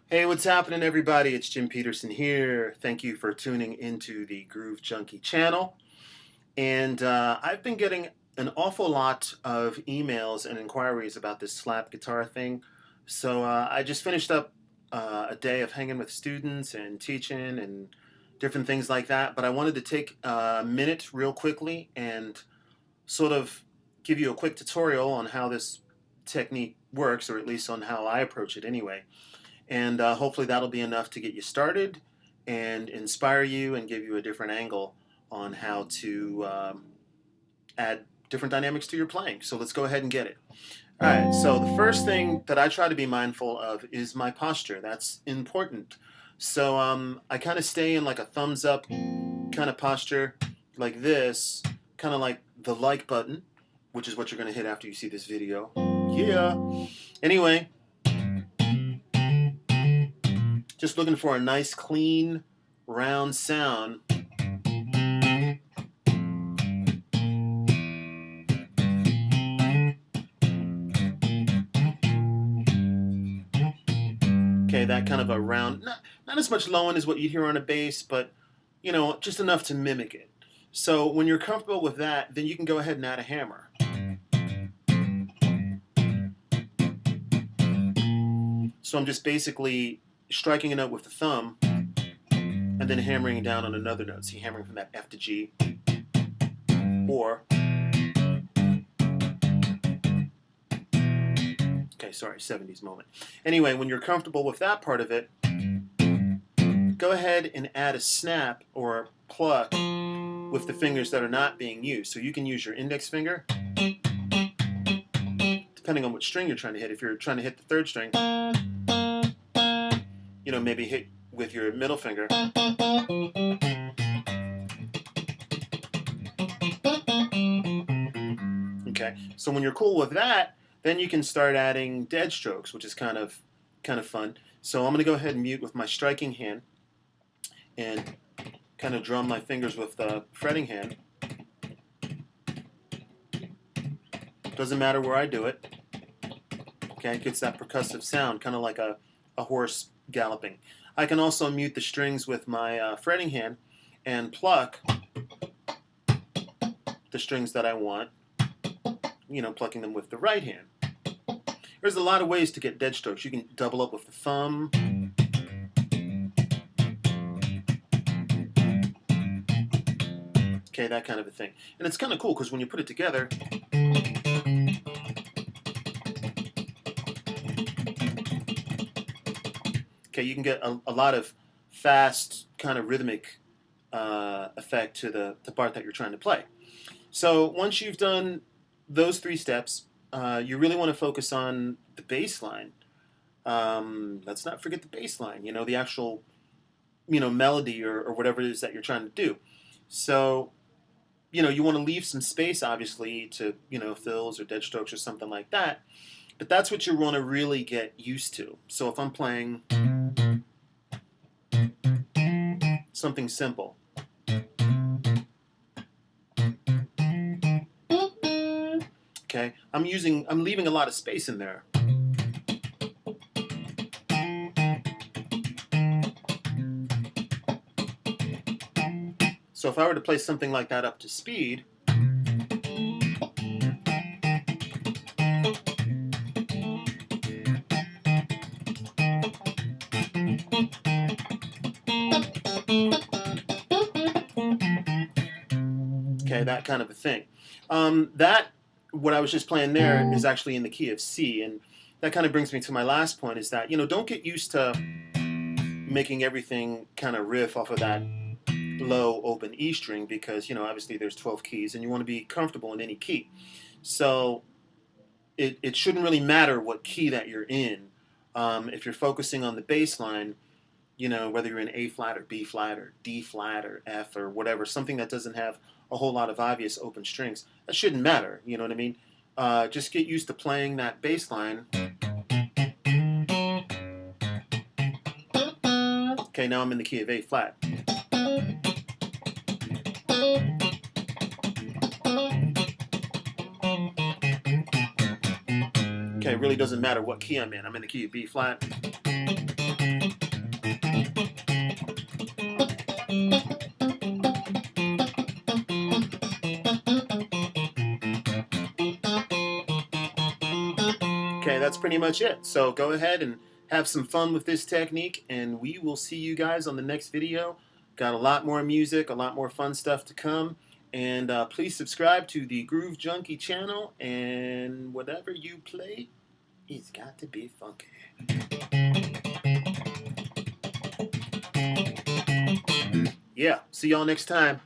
Hey, what's happening, everybody? It's Jim Peterson here. Thank you for tuning into the Groove Junkie channel. And I've been getting an awful lot of emails and inquiries about this slap guitar thing. So I just finished up a day of hanging with students and teaching and different things like that. But I wanted to take a minute real quickly and sort of give you a quick tutorial on how this technique works, or at least on how I approach it anyway. And hopefully that'll be enough to get you started and inspire you and give you a different angle on how to add different dynamics to your playing. So let's go ahead and get it. All right, so the first thing that I try to be mindful of is my posture. That's important. So I kind of stay in like a thumbs up kind of posture like this, kind of like the like button, which is what you're going to hit after you see this video. Yeah. Anyway, just looking for a nice, clean, round sound. Okay, that kind of a round, not as much low end as what you'd hear on a bass, but you know, just enough to mimic it. So when you're comfortable with that, then you can go ahead and add a hammer. So I'm just basically striking a note with the thumb and then hammering down on another note. See, hammering from that F to G. Or, okay, sorry, 70s moment. Anyway, when you're comfortable with that part of it, go ahead and add a snap or pluck with the fingers that are not being used. So you can use your index finger, depending on which string you're trying to hit. If you're trying to hit the third string, you know, maybe hit with your middle finger. Okay, so when you're cool with that, then you can start adding dead strokes, which is kind of fun. So I'm going to go ahead and mute with my striking hand and kind of drum my fingers with the fretting hand. Doesn't matter where I do it. Okay, it gets that percussive sound, kind of like a horse galloping. I can also mute the strings with my fretting hand and pluck the strings that I want, you know, plucking them with the right hand. There's a lot of ways to get dead strokes. You can double up with the thumb. Okay, that kind of a thing. And it's kind of cool because when you put it together, okay, you can get a lot of fast, kind of rhythmic effect to the part that you're trying to play. So once you've done those three steps, you really want to focus on the bass line. Let's not forget the bass line, you know, the actual, you know, melody or whatever it is that you're trying to do. So, you know, you want to leave some space, obviously, to, you know, fills or dead strokes or something like that. But that's what you want to really get used to. So if I'm playing something simple, okay, I'm leaving a lot of space in there. So if I were to play something like that up to speed, okay, that kind of a thing. What I was just playing there is actually in the key of C, and that kind of brings me to my last point, is that, you know, don't get used to making everything kind of riff off of that low open E string, because, you know, obviously there's 12 keys and you want to be comfortable in any key. So it shouldn't really matter what key that you're in. If you're focusing on the bass line, you know, whether you're in A flat or B flat or D flat or F or whatever, something that doesn't have a whole lot of obvious open strings, that shouldn't matter, you know what I mean? Just get used to playing that bass line. Okay, now I'm in the key of A flat. Okay, it really doesn't matter what key I'm in. I'm in the key of B flat. Okay, that's pretty much it. So go ahead and have some fun with this technique, and we will see you guys on the next video. Got a lot more music, a lot more fun stuff to come. And please subscribe to the Groove Junkie channel, and whatever you play, it's got to be funky. Yeah, see y'all next time.